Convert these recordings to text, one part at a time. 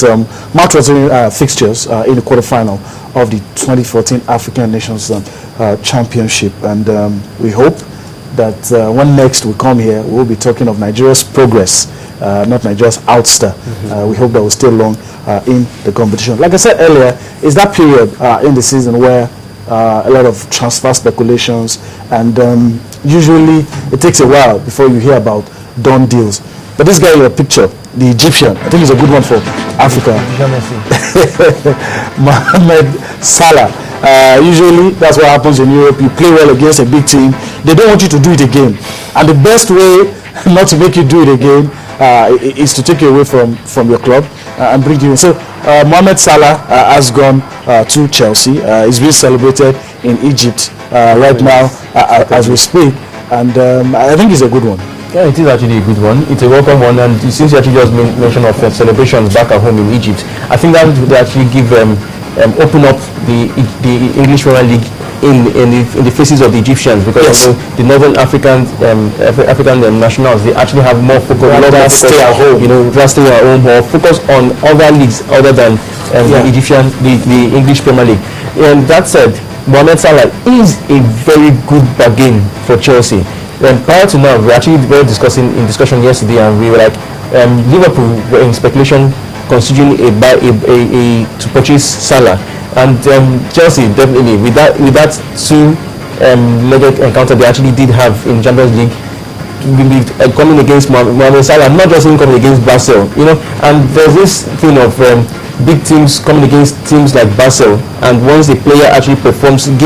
mouth-watering fixtures in the quarterfinal of the 2014 African Nations Championship, and we hope that when next we come here, we'll be talking of Nigeria's progress, not Nigeria's ouster. We hope that we'll stay long in the competition. Like I said earlier, it's that period in the season where a lot of transfer speculations, and usually it takes a while before you hear about done deals. But this guy in your picture, the Egyptian, I think he's a good one for Africa. Mohamed Salah. Usually that's what happens in Europe. You play well against a big team, they don't want you to do it again, and the best way not to make you do it again is to take you away from your club and bring you in. So Mohamed Salah has gone to Chelsea. He's being celebrated in Egypt right now as we speak, and I think it's a good one. Yeah, it is actually a good one. It's a welcome one, and since you actually just mentioned of celebrations back at home in Egypt, I think that would actually give open up the English Premier League in the faces of the Egyptians, because yes, the Northern African nationals, they actually have more focus, stay at home, stay at home, or focus on other leagues other than the English Premier League. And that said, Mohamed Salah is a very good bargain for Chelsea. And prior to now, we actually were discussing yesterday, and we were like, Liverpool were in speculation considering to purchase Salah, and Chelsea definitely with that two-legged encounter they actually did have in Champions League, coming against Mohamed Salah, not just him coming against Basel, and there's this thing of big teams coming against teams like Basel, and once the player actually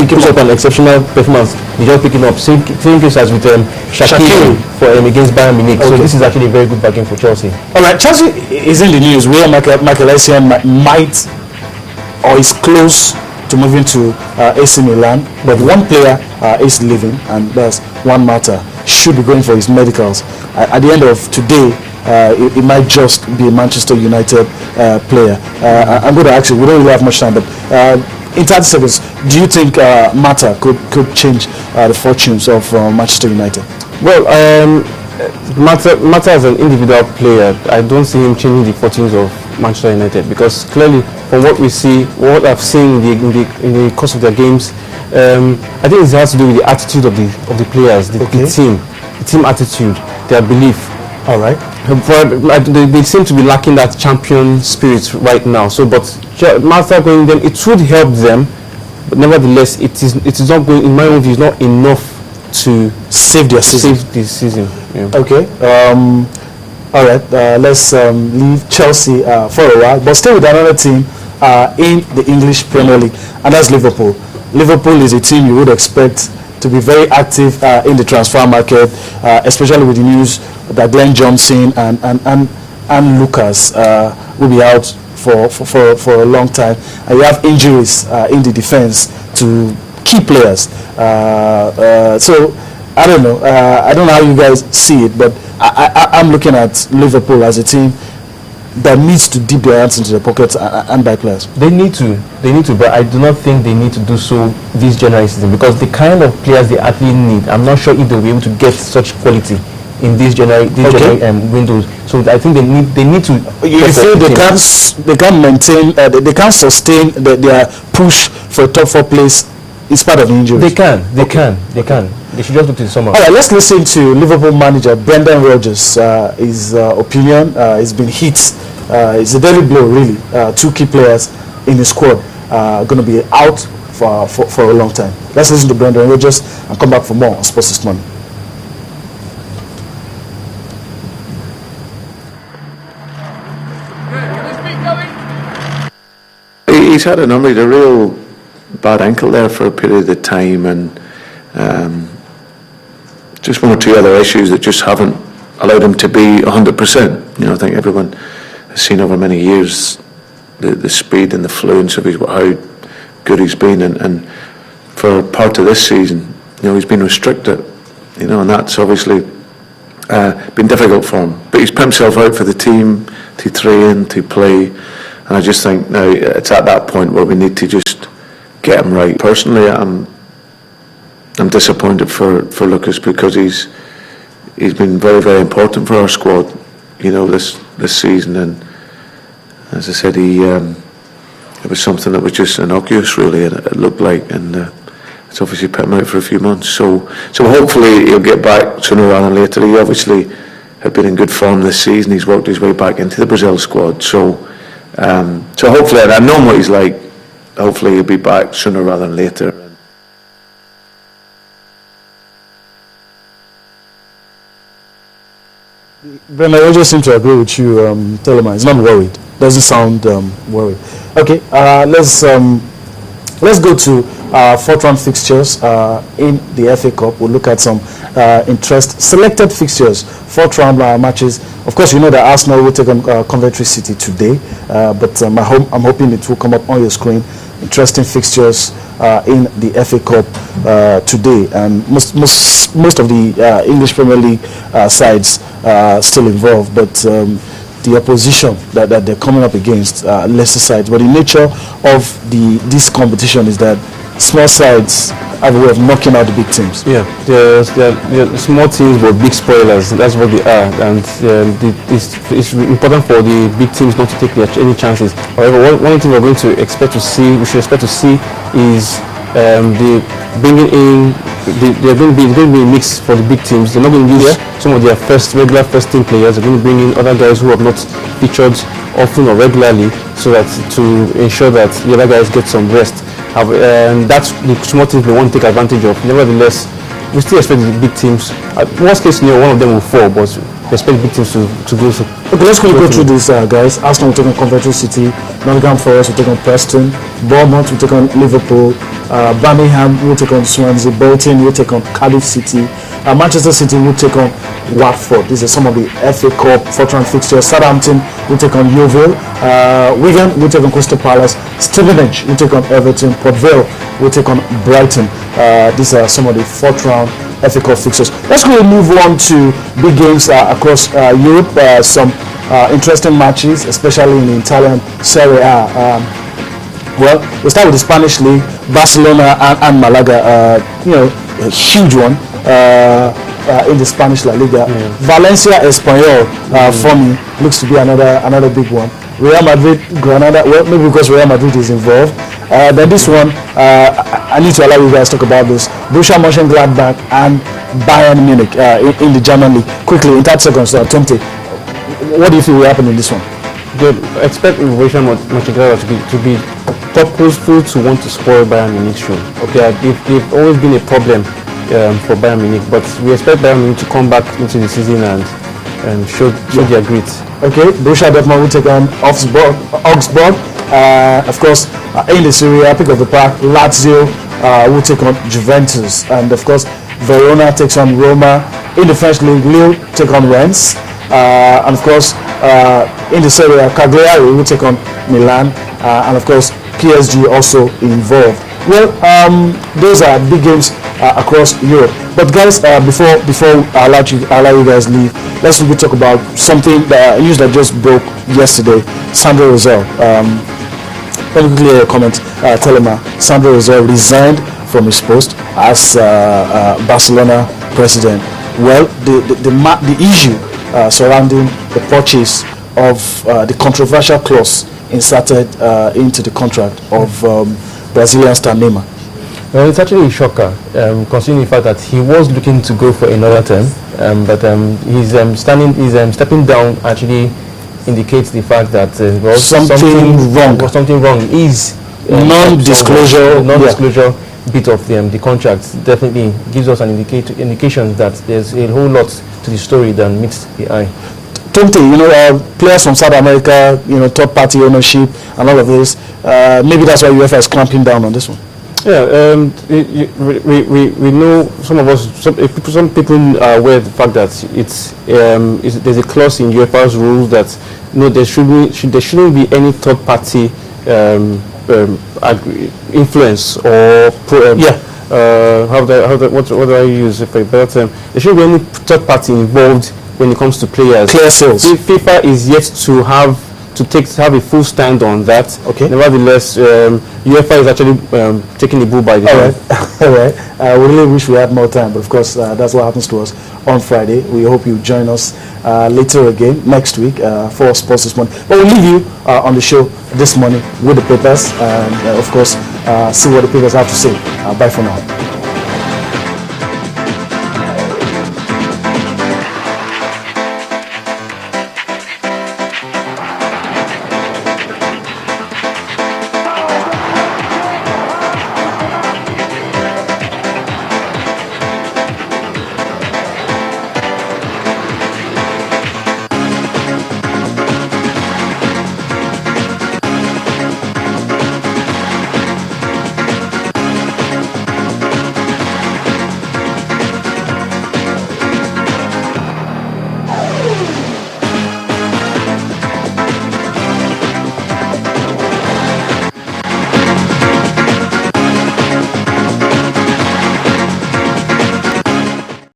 gives up an exceptional performance, they just pick it up. Same case as with Shaqiri for against Bayern Munich. Okay. So this is actually a very good bargain for Chelsea. All right, Chelsea is in the news where Michael Essien might or is close to moving to AC Milan, but one player is leaving, and that's Juan Mata. Should be going for his medicals. At the end of today, it might just be a Manchester United player. I'm going to ask you, we don't really have much time, but in 30 seconds, do you think Mata could change the fortunes of Manchester United? Well, Mata as an individual player, I don't see him changing the fortunes of Manchester United, because clearly from what we see, what I've seen in the course of their games, I think it has to do with the attitude of the players, the team attitude, their belief. All right. They seem to be lacking that champion spirit right now. So, but Mata going them, it would help them, but nevertheless, it is not going. In my own view, it's not enough to save their season. Save this season. Yeah. Okay. All right. Let's leave Chelsea for a while, but stay with another team in the English Premier League, and that's Liverpool. Liverpool is a team you would expect to be very active in the transfer market, especially with the news that Glenn Johnson and Lucas will be out for a long time, and you have injuries in the defense to key players. So I don't know. I don't know how you guys see it, but I'm looking at Liverpool as a team that needs to dip their hands into their pockets and buy players. They need to, but I do not think they need to do so this January season, because the kind of players they actually need, I'm not sure if they'll be able to get such quality in this January windows. So I think they need to. You feel they can't maintain, they can't sustain their push for a top 4 place in spite of injuries. They can. They should just look to the summer. All right, let's listen to Liverpool manager Brendan Rodgers. His opinion has been hit. It's a daily blow, really. 2 key players in the squad are going to be out for a long time. Let's listen to Brendan Rodgers and come back for more on Sports this morning. He's had a number of a real bad ankle there for a period of time, and just 1 or 2 other issues that just haven't allowed him to be 100%. I think everyone has seen over many years the speed and the fluence of how good he's been, and for part of this season, he's been restricted, and that's obviously been difficult for him. But he's put himself out for the team to train, to play, and I just think now it's at that point where we need to just get him right. Personally, I'm disappointed for Lucas, because he's been very, very important for our squad, this season, and as I said, it was something that was just innocuous, really, and it looked like, and it's obviously put him out for a few months. So hopefully he'll get back sooner rather than later. He obviously had been in good form this season. He's worked his way back into the Brazil squad. So hopefully, and I know what he's like. Hopefully he'll be back sooner rather than later. Brendan, I just seem to agree with you. Telema is not worried. Doesn't sound worried. Okay, let's go to fourth round fixtures in the FA Cup. We'll look at some selected fixtures, fourth round matches. Of course, you know that Arsenal will take on Coventry City today, but I'm hoping it will come up on your screen. Interesting fixtures in the FA Cup today, and most of the English Premier League sides still involved, but the opposition that they're coming up against lesser sides. But the nature of this competition is that small sides have a way of knocking out the big teams. Yeah, they're small teams but big spoilers. That's what they are, and it's important for the big teams not to take any chances. However, one thing we should expect to see is the bringing in. They're going to be a mix for the big teams. They're not going to use some of their regular first team players. They're going to bring in other guys who have not featured often or regularly, so that to ensure that the other guys get some rest. And that's the small teams we want to take advantage of. Nevertheless, we still expect the big teams. Worst case scenario, one of them will fall, but we expect big teams to go. Okay, let's quickly go through this, guys. Arsenal will take on Coventry City. Nottingham Forest will take on Preston. Bournemouth will take on Liverpool. Birmingham will take on Swansea. Bolton will take on Cardiff City. Manchester City will take on Watford. These are some of the FA Cup fourth round fixtures. Southampton will take on Yeovil. Wigan will take on Crystal Palace. Stevenage will take on Everton. Port Vale will take on Brighton. These are some of the fourth round FA Cup fixtures. Let's go and move on to big games across Europe. Some interesting matches, especially in the Italian Serie A. Well, we'll start with the Spanish League. Barcelona and Malaga, a huge one in the Spanish La Liga. Valencia Espanyol for me looks to be another big one. Real Madrid Granada, well, maybe because Real Madrid is involved. Then this one, I need to allow you guys to talk about this. Borussia Mönchengladbach and Bayern Munich in the German league. Quickly, in 30 seconds, Tonte, what do you think will happen in this one? They expect Borussia Mönchengladbach to be purposeful to want to spoil Bayern Munich show. Okay, they've always been a problem for Bayern Munich, but we expect Bayern Munich to come back into the season and show their grit. Okay, Borussia Dortmund will take on Augsburg. Of course, in the Serie A, pick of the pack, Lazio will take on Juventus, and of course, Verona takes on Roma. In the French league, Lille take on Rennes, and of course, in the Serie A, Cagliari will take on Milan, and of course, PSG also involved. Well, those are big games across Europe. But guys, before I allow you guys leave, let's maybe talk about something news that just broke yesterday. Sandro Rosell. Let me quickly hear your comment. Telema. Sandro Rosell resigned from his post as Barcelona president. Well, the issue surrounding the purchase of the controversial clause inserted into the contract of Brazilian star Neymar. Well, it's actually a shocker, considering the fact that he was looking to go for another term, but his stepping down actually indicates the fact that something wrong is non-disclosure bit of the contract. Definitely gives us an indication that there's a whole lot to the story than meets the eye. Tonte, players from South America, third-party ownership and all of this. Maybe that's why UEFA is clamping down on this one. Yeah, we know some people are aware of the fact that there's a clause in UEFA's rules that there shouldn't be any third-party influence or what do I use for a better term? There shouldn't be any third-party involved when it comes to players. Clear sales. FIFA is yet to have have a full stand on that. Okay. Nevertheless, UEFA is actually taking the bull by the All horn. right. All right. We really wish we had more time, but of course, that's what happens to us on Friday. We hope you join us later again next week for Sports This Morning. But we'll leave you on the show this morning with the papers and, of course, see what the papers have to say. Bye for now.